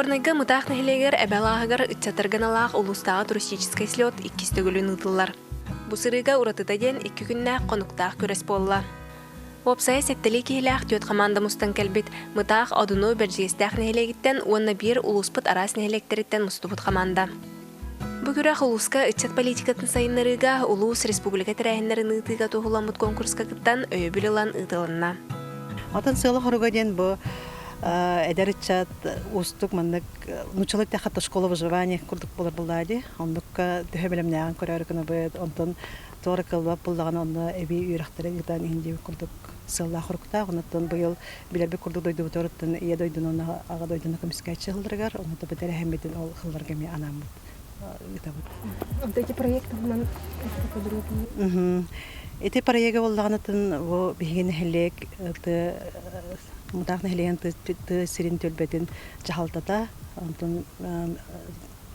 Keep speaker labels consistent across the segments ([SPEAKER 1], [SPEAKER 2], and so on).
[SPEAKER 1] Горныйга мытақ нәхелегер әбәлағығыр үтчатырғаналақ улустағы туристическай слет иккістігілін ұтылар. Бұсырыға ұратыда ден 2 күннә қонуқтақ көрес болла. Опсая сәттілі кейләқ төт команда мұстан кәлбет мытақ адыну бәржестәқ нәхелегіттен онна бір улуспыт арас нәхелектеріттен мұстыбыт команда. Бүгірі улуска үтчат политикатын сайынларыға улус республика тәрәхінлерін ұтыға тоғыламыт конкурска кыттан өйбілілан ұтылынна.
[SPEAKER 2] Атын сылы хоруга ден бу эдерчат устук мандык нучалык тахат школа выживания курдук болар булдади. Ондукка төһөбелемнәгән көрәргәне бит онтон торы кылбап булдаган онны эби үйрәхтәре гыдан инде курдук сылла хорукта онтон быел билербе курдук дойду торыттан ия дойдун онна ага дойдун комиссия чыгылдыргар онто бетере хәммәтен ол хылларга ми анам бит.
[SPEAKER 1] Вот эти проекты нам подробнее.
[SPEAKER 2] Эти проекты боллаганатын бу бигене хелек мутакны хелеген ты сирин төлбетин жахалтата онтон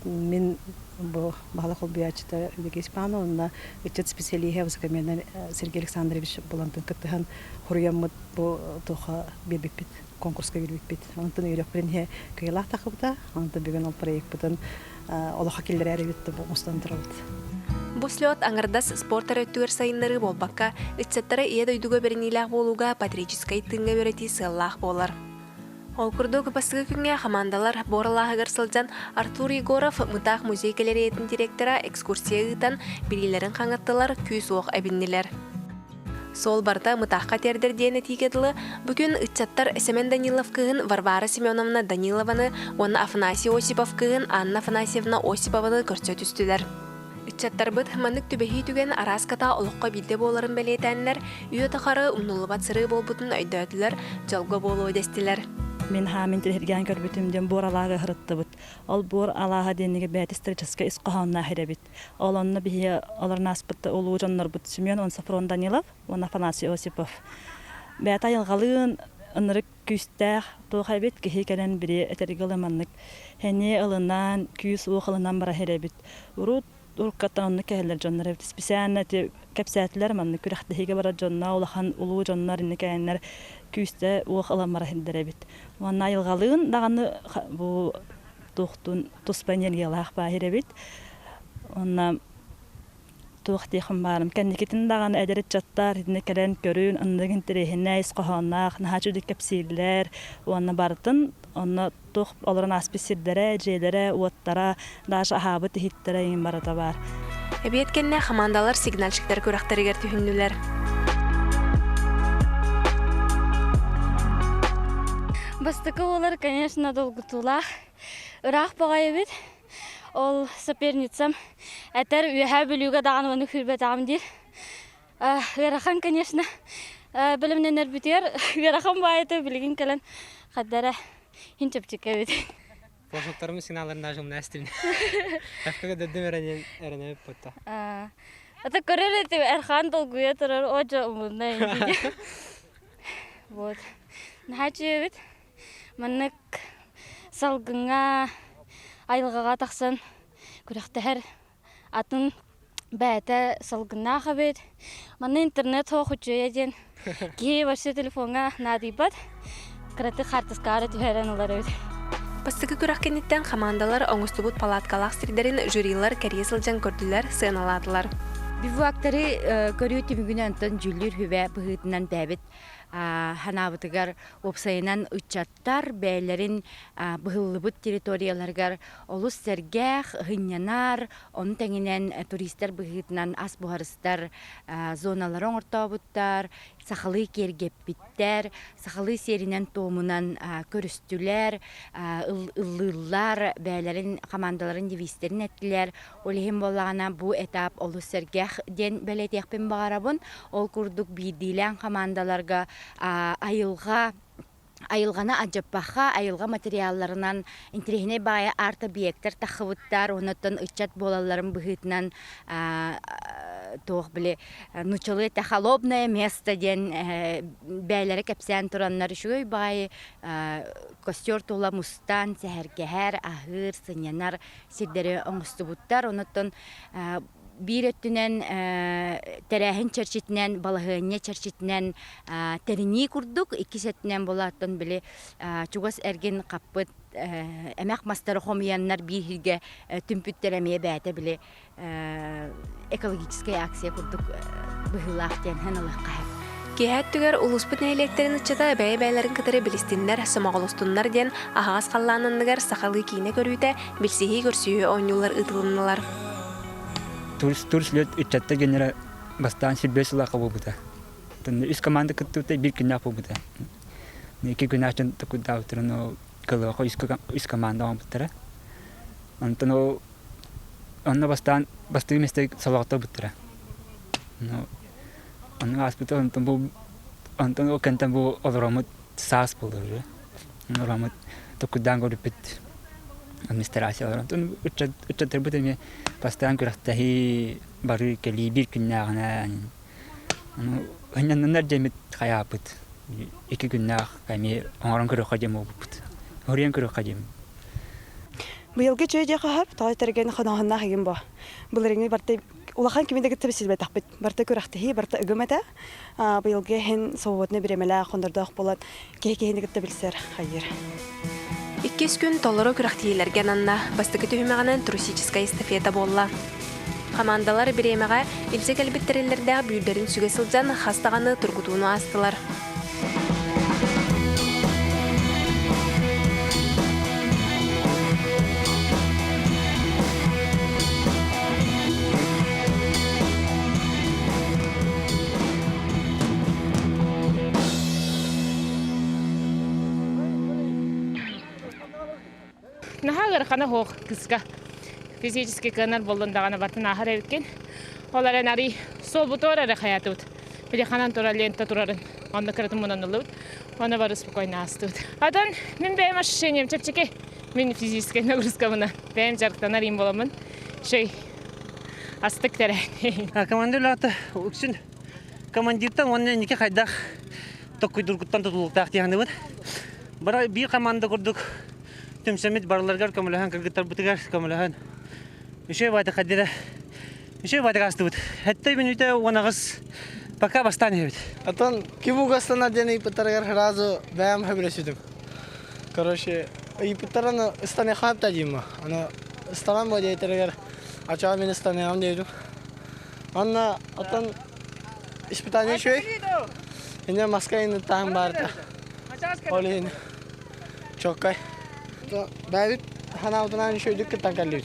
[SPEAKER 2] мен бу бала холбиячта үдеге испановна үчет специалие высокомерно Сергей Александрович булантын кыттыхан хуруяммыт бу тоха бебипит конкурска бебипит онтон үйрөк биринге кыйлах такыбыта онтон бүгүн ол проект бутан олоха киллер эребитти бу мустандырылды.
[SPEAKER 1] Бу слет аңырдас спорт әрөттігер сайынлары болбаққа, үтсеттері ие дойдуға берінилақ болуға патрическай тыңға өреті сыллақ болар. Ол күрді көпастығы күнге командалар боралағығыр сылжан Артур Егоров мытақ музей галереятын директора экскурсия ғытан білілерін қаңыттылар күйс оқ әбіннелер. Сол барда мытаққа тердер дейіні тигеділі, бүгін үтсеттер Семен Данилов кығын Варвара Семеновна Данилованы, оны Афанасий Осипов кығын Анна Афанасьевна Осипованы көрсет үстілер. Үтчаттар бұд маннык түбәхи түген араската олыққа білде боларын бәлетәнлер, үйі тақары ұмнулыбат сыры болбутын өйдөтілер, жалға болу өдестілер.
[SPEAKER 3] Мен хамин тілерген көрбітімден бор алаға ғырытты бұд. Ол бор алаға денеге бәт историческа исқағанна херебит. Ол онны бихе оларына аспытты олу жоннар бұд Семен, он Сафрон Данилов, он Афанасий Осипов. Бәт айылғалығын ынырық күстәқ тоқай бет кехе кәлен бірі әтергілі маннык. Хәне ылынан, күйіс оғылынан бара херебит. Урут уркаттан онны кәһәлләр жоннар эбит. Специально те кәпсәтләр манны күрәхтәһигә бара жонна улахан улуу жоннар инне кәннәр күстә ух аламара хендер эбит. Ванна йылгалыгын даганы бу тохтун тоспанер ялах баһир эбит. Онна тохти хымбарым кәнникетин даганы әдәрет чаттар инне кәлән көрүн андыгын терехенә исқаханнах нахачуды кәпсилләр ванна бартын онна тох олорун асписирдере жейлере уаттара даже ахабы тихиттере ин барата бар.
[SPEAKER 1] Эбиеткенне командалар сигналчиктер көрәхтәргә түһүннүләр.
[SPEAKER 4] Бастыкы олар, конечно, долгутулах. Урах багай бит. Ол соперницам әтер үйәһә бүлүгә даган ваны хүрбәт амдир. Верахан, конечно, белемнәр битер. Верахан байты билген калан хаддара хинчепчикә бит.
[SPEAKER 5] Пошуктарым сигналларында жумна стиль. Афкага дәдем әрәнә потта.
[SPEAKER 4] Ата көрәле тә Эрхан долгуя торар оҗа умына инде. Вот. Нәһәҗе бит. Маннык салгынга айылғаға тақсан күрәқтәр атын бәті салгынна қабет. Маны интернет хоқучу еден. Кей башы телефонға надибат. Қыраты қартысқары түхәрен олар өйді.
[SPEAKER 1] Бастығы көрәқкенеттен командалар оңыстыбыт палаткалақ сирдерін жюрилар кәресілжен көрділер сыналадылар.
[SPEAKER 6] Биву актары көрүү тимигүнен антон жүллүр хүбә бұғытынан бәбіт. Ханабытыгар опсайынан учаттар бәйлерин быһыллыбыт территорияларгар олус сәргәх хыннянар он тәңинен туристер быһытынан ас буһарыстар зоналарын ортабыттар сахалы кергеппиттер сахалы серинен томунан көрүстүләр ыллылар бәйлерин командаларын девистерин әттиләр олехин боллагана бу этап олус сәргәх ден бәлетекпен багарабын ол курдук бидилән командаларга айылғана аджаппаха айылға материалларынан интерехіне бая арт объекттер тахыбыттар онытын ычат болаларын бұхытынан тоқ біле нучалы тахалобное место ден бәйлері кәпсән тұраннар үшігөй бай костер тола мустан сәхәргәхәр ахыр сынянар сирдері оңыстыбыттар онытын bir öttünen terähin çerçitinen, balahınya çerçitinen terini kurduk. İki setinden bolattan bile çugas ergen kapıt emek mastarı homiyanlar bir hilge tümpüttelemeye bäte bile ekologическая aksiya kurduk. Bıhılahten henalık kahep.
[SPEAKER 1] Кеһәттүгәр улуспут нәйләктерин ичәдә бәй-бәйләрен кытыры билистиннәр, самаголустуннар ден ахагас калланыннар сахалгы кийне көрүтә, билсеһи көрсүе ойнулар ытылыннар.
[SPEAKER 7] Турслет ичәттә генера бастан сибес лака булды. Тын үз команда кыттыты бир көннәк булды. Неке гүнәчен тукуда утрыны кылы үз команда булды. Антоно онна бастан бастыйместе салакта булды. Onun aspetto Anton o cantan bu olaramut sas bulur. Olaramut tokudan goripit administrasyon Anton uçat terbutu mi pastan kurahtahi baru kali bir günlerine hanya neler cemit kayaput iki günler kami orang kurahajam oluput. Horiyan kurahajam.
[SPEAKER 8] Bu yılki çöğe kahap tağı tergen xanahına hagim bu. Bularını bartay Улахан кимиде гитте бисиз бетахбит. Барта күрәхтәһи, барта ыгымата. Быелге һен совотны биремелә хондырдак булат. Кеһе-кеһе гитте билсәр. Хайыр.
[SPEAKER 1] 2 күн толору күрәхтиеләргә нанна бастыгы төһмәгәнән туристическая эстафета болла. Командалар биремәгә илсе кәлбиттереләрдә бүлдәрен сүгә сылҗан хастаганы тургутуны астылар.
[SPEAKER 9] Нахагар хана хох кыска физический канал болдандагана бартын ахар эвкен. Олар нари собутора хаятут. Переханан тора лента турарын. Анда кратым монан алып. Ана бары спокойно астут. Адан мен бем ощущением чепчеке. Мен физическая нагрузка мына. Бем жарктанар им боламын. Шей астык тере.
[SPEAKER 10] Командирларда үксүн командиртан онне нике хайдах токуйдургуттан тутулуктак дияны бут. Бара бир команда курдук. Тümsemit barlargar kamulahan kırgıtlar bıtıgar kamulahan. Üşey vayda kadire. Üşey vayda gastı bıt. Hatta minüte onağız baka bastan evet.
[SPEAKER 11] Atan kibu gastana dene iptargar harazo bayam habresüdüm. Короче, iptarana istane khap tajima. Ana istanan boya itergar açağı ben istanayam dedim. Anna atan испытание şey. Yine maskayını tam barda. Olin. Çok kay. Бәбит хана утынан шөйдүк кытакаллык.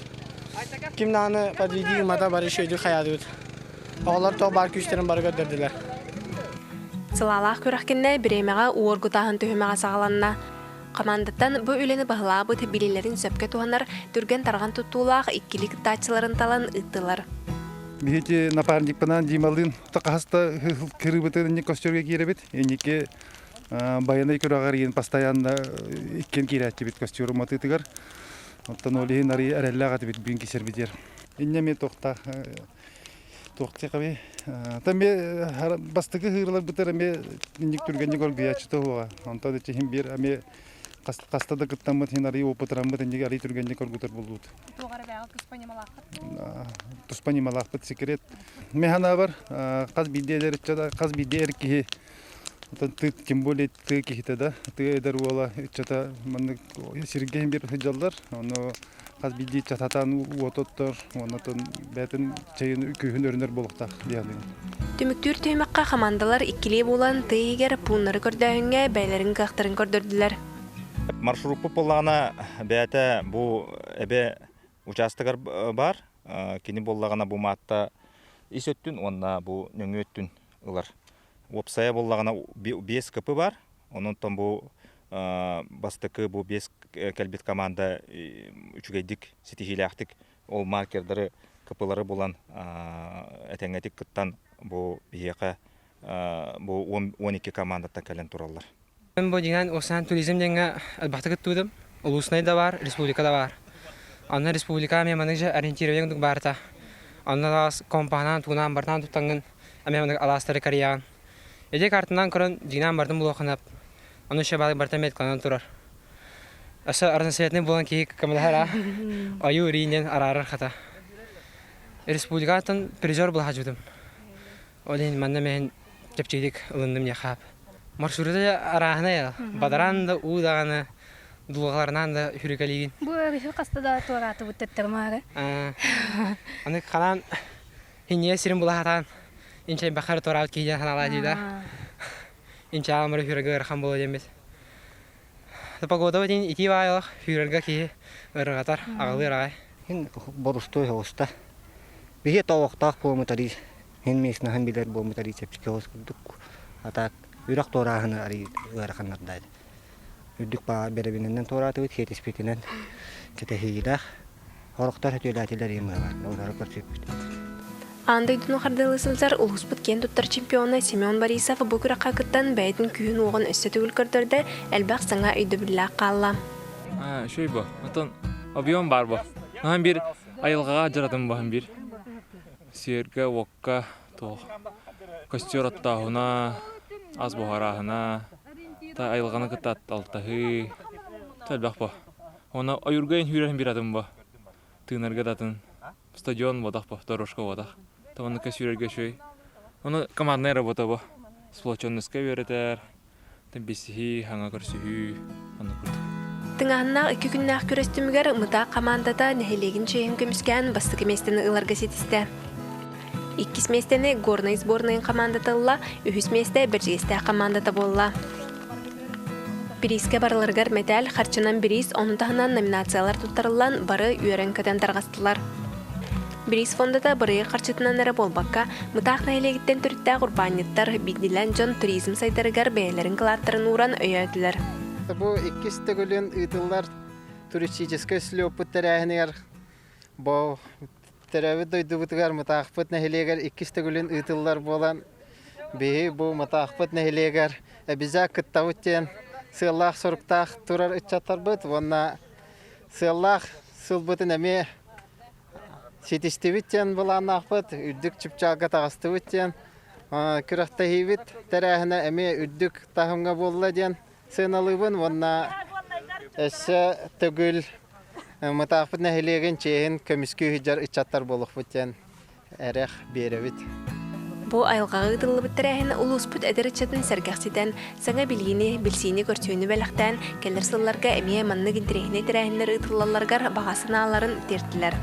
[SPEAKER 11] Кимнаны подведи мата бары шөйдүк хаядык. Алар то бар күчтерин бар көтөрдүлөр.
[SPEAKER 1] Сылалах көрәхкенне биремәгә уоргутаһын төһмәгә сагаланна. Командаттан бу үлени баһлабыт билеләрен сөпкә туганнар түргән тарган тутулах иккилик тачыларын талан ыттылар.
[SPEAKER 12] Бихите напарник панан дималдын тақаста кырыбытын костюрге киеребит. Энике баяны көрәгәр ен постоянно иккен кирәтче бит костюрым атытыгар. Оттан олиһин ари ареллага бит бин кисер битер. Иннеме тохта кабе. Таме бастыгы хырлар битерме ник түргәнне горгыячы тога. Онта да чехим бир аме кастада кыттамы хинари опытрамы ник ари түргәнне горгутар булдут.
[SPEAKER 13] Тугары бәгә туспанималак.
[SPEAKER 12] Туспанималак бит секрет. Механа бар. Каз бидделер чада каз биддер ки Ты тем более ты какие-то да, ты даруала что-то man сирген бир хыжаллар, аны хаз биди чататан ототтор, онотон бетин чейин күйүн өрнөр болукта дияны.
[SPEAKER 1] Түмүктүр төймөккө командалар иккиле болан тыйгер пуннары көрдөңгө бәйләрин кактырын көрдөрдүлөр.
[SPEAKER 14] Маршрут боллагана бәте бу эбе участогар бар, кини боллагана бу матта исөттүн, онна бу нөңөттүн ылар. Опсая боллагана 5 капы бар. Онон бу бастыкы бу 5 калбит команда үчүгейдик ситихилактык ол маркерлары капылары болан этеңетик кыттан бу бияка бу 12 командата кален тураллар.
[SPEAKER 5] Мен бу дигән Осан туризм дигән албахта кыттым. Улусный да бар, республика да бар. Аны республика мен менеджер ориентирование барта. Аны компания тунан бартан тутангын мен аластары кариян. Эде картынан көрөн динам бардым булоханап. Аны шабай бартамет канан турар. Аса арны сетне булан ки камалара. Аю ринен арарар хата. республикатын призер была жудым. Олин манна мен кепчедик ылындым не хап. Маршруты арахна я, бадаран да удаганы дулгаларнан да хүрекалигин.
[SPEAKER 13] Бу рифи кастада туараты буттеттер
[SPEAKER 5] Аны канан хинье сирин булахатан инчай бахар торал кийен ханала дида. Инчай амры хүрегер хам бола демес. Погода один ити вайлах хүрега ки ыргатар агылы рай.
[SPEAKER 15] Хин борустой хоста. Бие тавактак помутари. Хин месна хан билер помутари чепчке хоскудук. Атак үрак торахны ари ыраханнардай. Үдүк па беребинен тораты бит хетиспетинен. Кете хейдах. Хорохтар хөтөләтеләр еме бар. Олар көрсөп.
[SPEAKER 1] Андай дуну хардылысылдар улуспут кен туттар чемпионы Семен Борисов бу күрәккә кыттан бәйтин күйін оғын өсті түгіл көрдірді, әлбәқ саңа үйді білі қалла.
[SPEAKER 16] Шөй бу, отон объем бар бу. Хан бир айылғаға жарадым бу, хан бир. Серге, оққа, тоқ. Костер аттағына, аз бұғарағына, та айылғаны кыттат алтағы. Әлбәқ бу. Оны айырғайын хүрән бір адым бу. Тыңарға датын. Стадион водах бу, дорожка водах. Таваны кәсүрерге шөй. Оны командная работа бу. Сплоченностька веретер. Тембесихи, хаңа көрсүхү. Аны күрді.
[SPEAKER 1] Тыңағыннақ 2 күннақ көрістімігер мұта командада нәхелеген чейін көміскен бастығы местені ыларға сетісті. 2 местені горный сборныйын командатылла, 3 месте біржесті командата болла. Бириске барыларғар медаль харчынан бирис онытағынан номинациялар тұттарылан бары үйерен көтен тарғастылар. Бирис фондата бырыйы харчытынан әрі болбаққа мұтақ нәхелегіттен түрітті құрбанеттар бидилен жон туризм сайдарыгар бәйлерін қылаттарын уран өйөділер.
[SPEAKER 11] Бу 2 стегулен ытыллар туристический слёпут тәрәһенер. Бу тәрәве дойдубутгар мутахпыт нәһилегер 2 стегулен ытыллар болан. Бе бу мутахпыт нәһилегер обязак кыттавыттен сыллах сорктах турар ичаттар бит. Вонна сыллах сылбытын әме сетистевиттен болан ахпыт үддүк чыпчага тагыстыбыттен күрәхтәһибит тәрәһенә әме үддүк тахымга болла ден. Сыналыбын, онна әсі түгіл мұтақпыт нәхилеген чейін көміскі хүджар үтчаттар болып бұттен әрек беребіт.
[SPEAKER 1] Бу айылғағы ұдылы бұттырәхін ұлуспыт әдір үтчатын сәргәқсетен, саңа білгені, білсейіні көрсөйіні бәліқтен, кәлір сылларға әмие манны гінтірехіне тірәхінлер ұтылаларғар бағасын аларын үтертілер.